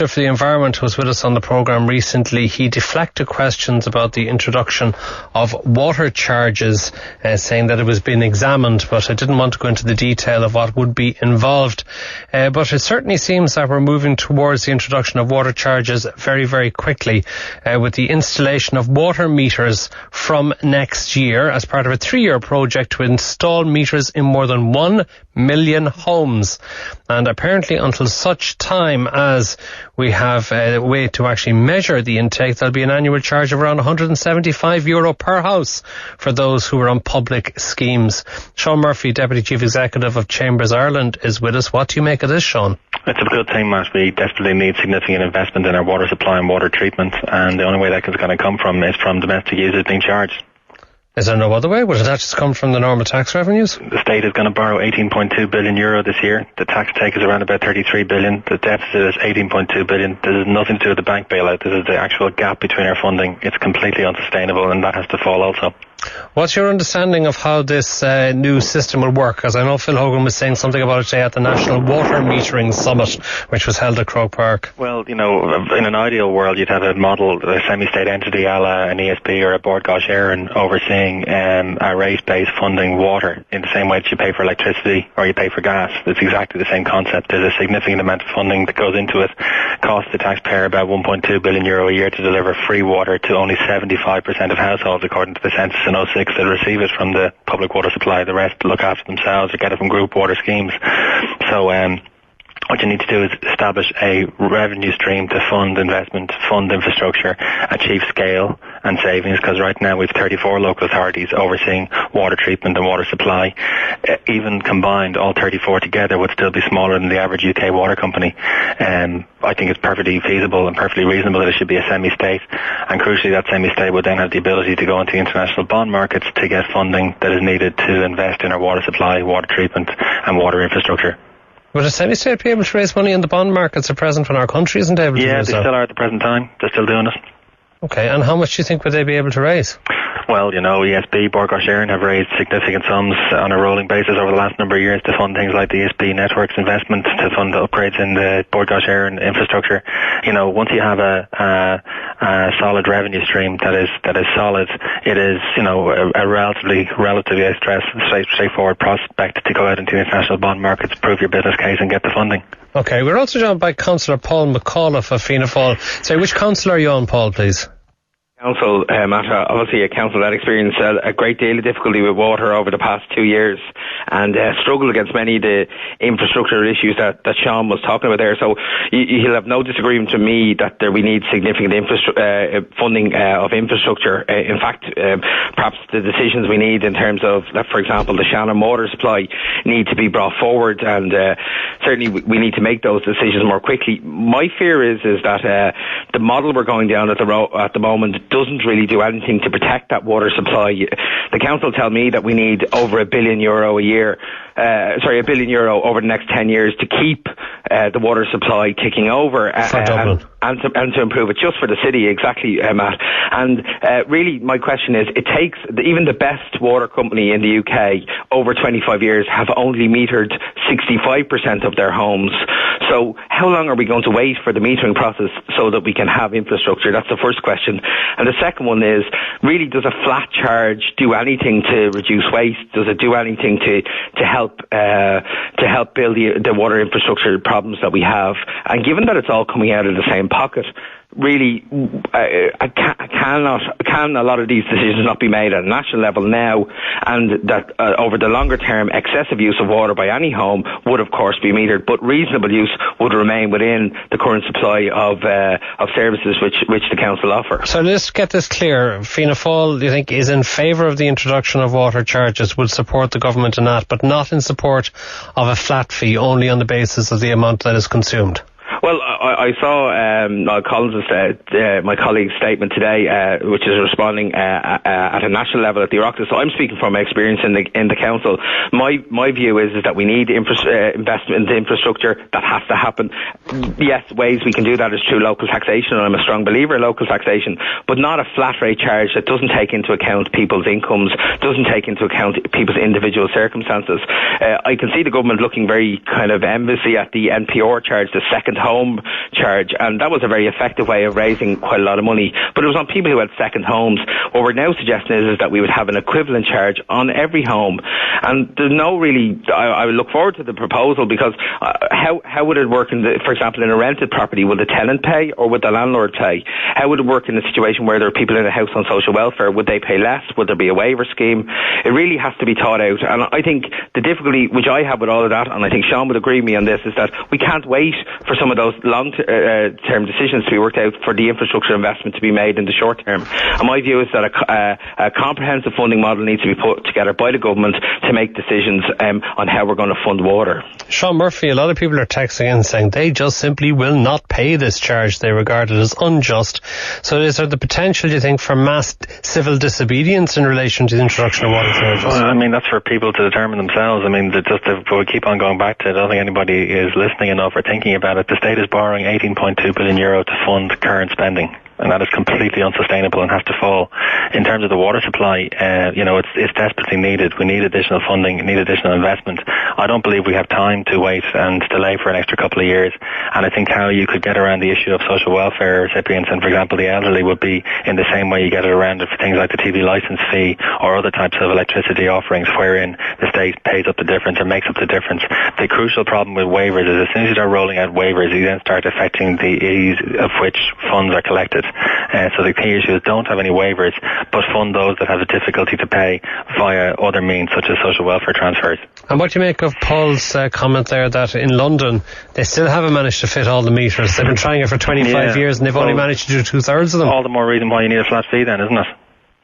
Minister for the Environment was with us on the programme recently. He deflected questions about the introduction of water charges, saying that it was being examined, but I didn't want to go into the detail of what would be involved. But it certainly seems that we're moving towards the introduction of water charges very, very quickly, with the installation of water meters from next year as part of a 3-year project to install meters in more than 1 million homes. And apparently until such time as we have a way to actually measure the intake, there'll be an annual charge of around €175 per house for those who are on public schemes. Sean Murphy, Deputy Chief Executive of Chambers Ireland, is with us. What do you make of this, Sean? It's a good thing, Matt. We desperately need significant investment in our water supply and water treatment, and the only way that is going to come from is from domestic users being charged. Is there no other way? Would it not just come from the normal tax revenues? The state is going to borrow €18.2 billion this year. The tax take is around about $33 billion. The deficit is $18.2 billion. This is nothing to do with the bank bailout. This is the actual gap between our funding. It's completely unsustainable, and that has to fall also. What's your understanding of how this new system will work? Because I know Phil Hogan was saying something about it today at the National Water Metering Summit, which was held at Croke Park. Well, in an ideal world, you'd have a model, a semi-state entity a la an ESB or a Bord Gáis Éireann overseeing a rate-based funding water in the same way that you pay for electricity or you pay for gas. It's exactly the same concept. There's a significant amount of funding that goes into it. Costs the taxpayer about €1.2 billion a year to deliver free water to only 75% of households, according to the census in 2006 that receive it from the public water supply. The rest look after themselves or get it from group water schemes. So what you need to do is establish a revenue stream to fund investment, fund infrastructure, achieve scale and savings, because right now we have 34 local authorities overseeing water treatment and water supply. Even combined, all 34 together would still be smaller than the average UK water company. I think it's perfectly feasible and perfectly reasonable that it should be a semi-state, and crucially that semi-state would then have the ability to go into the international bond markets to get funding that is needed to invest in our water supply, water treatment and water infrastructure. Would a semi-state be able to raise money in the bond markets at present when our country isn't able to do so? Yeah, they still are at the present time. They're still doing it. Okay, and how much do you think would they be able to raise? Well, ESB, Bord Gáis Éireann have raised significant sums on a rolling basis over the last number of years to fund things like the ESB networks investment, to fund the upgrades in the Bord Gáis Éireann infrastructure. Once you have a solid revenue stream that is solid, it is, a relatively straightforward prospect to go out into the international bond markets, prove your business case and get the funding. Okay, we're also joined by Councillor Paul McAuliffe of Fianna Fáil. So which councillor are you on, Paul, please? Council, Matt, obviously a council that experienced a great deal of difficulty with water over the past 2 years and struggled against many of the infrastructure issues that Sean was talking about there. So he'll have no disagreement with me that we need significant funding of infrastructure. In fact, perhaps the decisions we need in terms of, for example, the Shannon water supply need to be brought forward, and certainly we need to make those decisions more quickly. My fear is that the model we're going down at the moment doesn't really do anything to protect that water supply. The council tell me that we need over €1 billion a year, €1 billion over the next 10 years to keep the water supply ticking over and to improve it just for the city, exactly, Matt. And really my question is, it takes even the best water company in the UK over 25 years have only metered 65% of their homes. So how long are we going to wait for the metering process so that we can have infrastructure? That's the first question. And the second one is, really, does a flat charge do anything to reduce waste? Does it do anything to help build the water infrastructure problems that we have? And given that it's all coming out of the same pocket, really, can a lot of these decisions not be made at a national level now, and that over the longer term, excessive use of water by any home would of course be metered, but reasonable use would remain within the current supply of services which the council offer. So let's get this clear. Fianna Fáil, do you think, is in favour of the introduction of water charges, would support the government in that, but not in support of a flat fee, only on the basis of the amount that is consumed? Well, I saw Collins' my colleague's statement today, which is responding at a national level at the Oireachtas. So I'm speaking from my experience in the council. My view is that we need investment in infrastructure. That has to happen. Yes, ways we can do that is through local taxation, and I'm a strong believer in local taxation, but not a flat rate charge that doesn't take into account people's incomes, doesn't take into account people's individual circumstances. I can see the government looking very kind of enviously at the NPR charge, the second home charge, and that was a very effective way of raising quite a lot of money. But it was on people who had second homes. What we're now suggesting is that we would have an equivalent charge on every home. And there's no really, I would look forward to the proposal, because how would it work for example, in a rented property? Will the tenant pay or would the landlord pay? How would it work in a situation where there are people in a house on social welfare? Would they pay less? Would there be a waiver scheme? It really has to be thought out. And I think the difficulty which I have with all of that, and I think Sean would agree with me on this, is that we can't wait for some of those long-term decisions to be worked out for the infrastructure investment to be made in the short term. And my view is that a comprehensive funding model needs to be put together by the government to make decisions on how we're going to fund water. Sean Murphy, a lot of people are texting in saying they just simply will not pay this charge. They regard it as unjust. So is there the potential, do you think, for mass civil disobedience in relation to the introduction of water charges? Well, I mean, that's for people to determine themselves. I mean, we keep on going back to it. I don't think anybody is listening enough or thinking about it. The state is borrowing €18.2 billion to fund current spending, and that is completely unsustainable and has to fall. In terms of the water supply, it's desperately needed. We need additional funding, need additional investment. I don't believe we have time to wait and delay for an extra couple of years. And I think how you could get around the issue of social welfare recipients, and for example the elderly, would be in the same way you get it around it for things like the TV licence fee or other types of electricity offerings, wherein the state pays up the difference or makes up the difference. The crucial problem with waivers is as soon as you start rolling out waivers, you then start affecting the ease of which funds are collected. So the key issue is don't have any waivers, but fund those that have a difficulty to pay via other means such as social welfare transfers. And what do you make of Paul's comment there that in London they still haven't managed to fit all the meters? They've been trying it for 25 years and they've only managed to do 2/3 of them. All the more reason why you need a flat fee then, isn't it?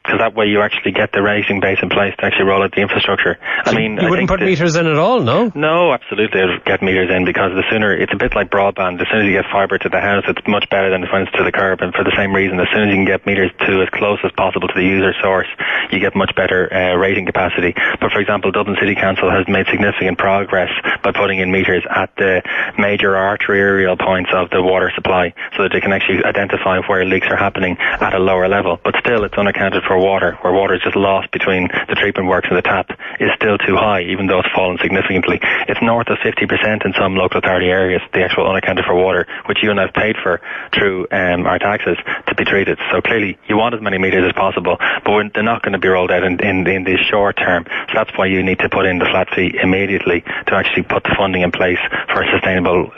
Because that way you actually get the rating base in place to actually roll out the infrastructure. So you wouldn't put meters in at all, no? No, absolutely. I'd get meters in, because the sooner, it's a bit like broadband. As soon as you get fibre to the house, it's much better than when it's to the curb. And for the same reason, as soon as you can get meters to as close as possible to the user source, you get much better rating capacity. But for example, Dublin City Council has made significant progress by putting in meters at the major arterial points of the water supply, so that they can actually identify where leaks are happening at a lower level. But still, it's unaccounted for water, where water is just lost between the treatment works and the tap, is still too high, even though it's fallen significantly. It's north of 50% in some local authority areas, the actual unaccounted for water, which you and I have paid for through our taxes to be treated. So clearly, you want as many meters as possible, but they're not going to be rolled out in the short term. So that's why you need to put in the flat fee immediately to actually put the funding in place for a sustainable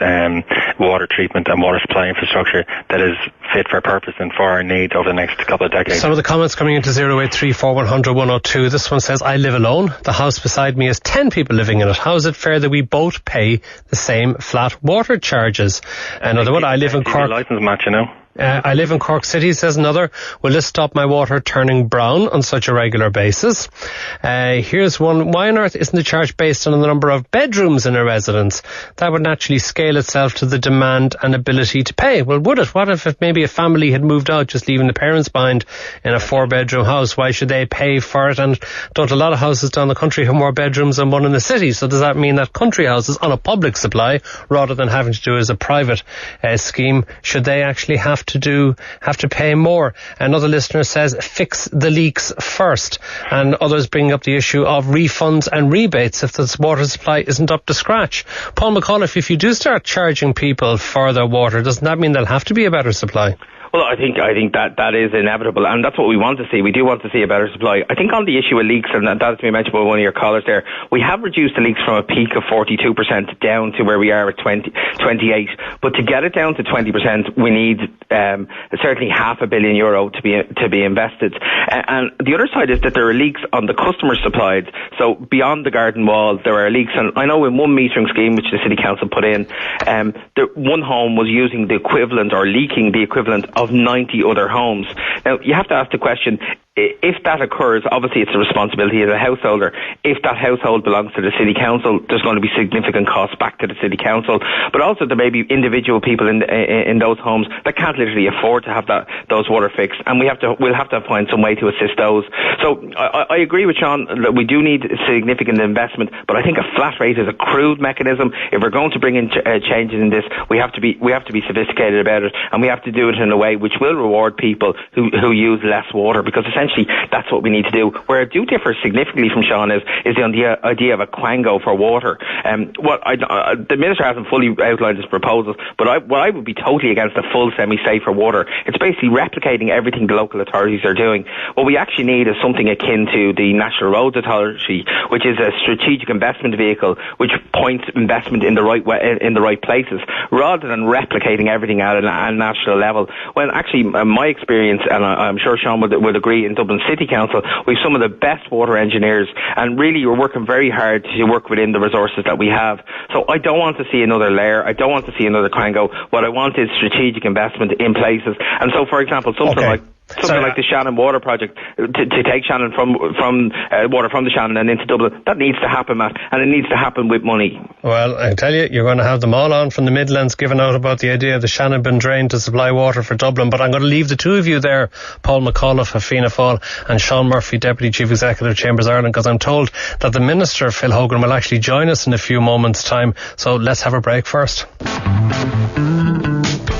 water treatment and water supply infrastructure that is fit for purpose and for our needs over the next couple of decades. Some of the comments coming into 0834100 this one says, I live alone. The house beside me has 10 people living in it. How is it fair that we both pay the same flat water charges? Another one, I live in Cork. License match, you know. I live in Cork City, says another. Will this stop my water turning brown on such a regular basis? Here's one. Why on earth isn't the charge based on the number of bedrooms in a residence? That would naturally scale itself to the demand and ability to pay. Well, would it? What if maybe a family had moved out, just leaving the parents behind in a 4-bedroom house? Why should they pay for it? And don't a lot of houses down the country have more bedrooms than one in the city? So does that mean that country houses on a public supply, rather than having to do as a private scheme, should they actually have to pay more? Another listener says, fix the leaks first. And others bring up the issue of refunds and rebates if the water supply isn't up to scratch. Paul McAuliffe, if you do start charging people for their water, doesn't that mean there'll have to be a better supply? Well, I think that is inevitable, and that's what we want to see. We do want to see a better supply. I think on the issue of leaks, and that's been mentioned by one of your callers there, we have reduced the leaks from a peak of 42% down to where we are at 28. But to get it down to 20%, we need certainly €500 million to be invested. And the other side is that there are leaks on the customer supplied. So beyond the garden wall, there are leaks. And I know in one metering scheme which the City Council put in, one home was using the equivalent or leaking the equivalent of 90 other homes. Now, you have to ask the question, if that occurs, obviously it's the responsibility of the householder. If that household belongs to the City Council, there's going to be significant costs back to the City Council. But also there may be individual people in those homes that can't literally afford to have those water fixed, and we'll have to find some way to assist those. So I agree with Sean that we do need significant investment, but I think a flat rate is a crude mechanism. If we're going to bring in changes in this, we have to be sophisticated about it, and we have to do it in a way which will reward people who use less water, because essentially essentially that's what we need to do. Where I do differ significantly from Sean is the idea of a quango for water. The Minister hasn't fully outlined his proposals, but I would be totally against a full semi-state for water. It's basically replicating everything the local authorities are doing. What we actually need is something akin to the National Roads Authority, which is a strategic investment vehicle which points investment in the right way, in the right places, rather than replicating everything at a national level. When actually, my experience, and I'm sure Sean would agree, in Dublin City Council, we've some of the best water engineers, and really we're working very hard to work within the resources that we have. So I don't want to see another layer. I don't want to see another quango. What I want is strategic investment in places. And so, for example, something like the Shannon Water Project, to take Shannon from water from the Shannon and into Dublin, that needs to happen, Matt, and it needs to happen with money. Well, I tell you, you're going to have them all on from the Midlands giving out about the idea of the Shannon being drained to supply water for Dublin, but I'm going to leave the two of you there, Paul McAuliffe of Fianna Fáil and Sean Murphy, Deputy Chief Executive, Chambers Ireland, because I'm told that the Minister, Phil Hogan, will actually join us in a few moments' time, so let's have a break first.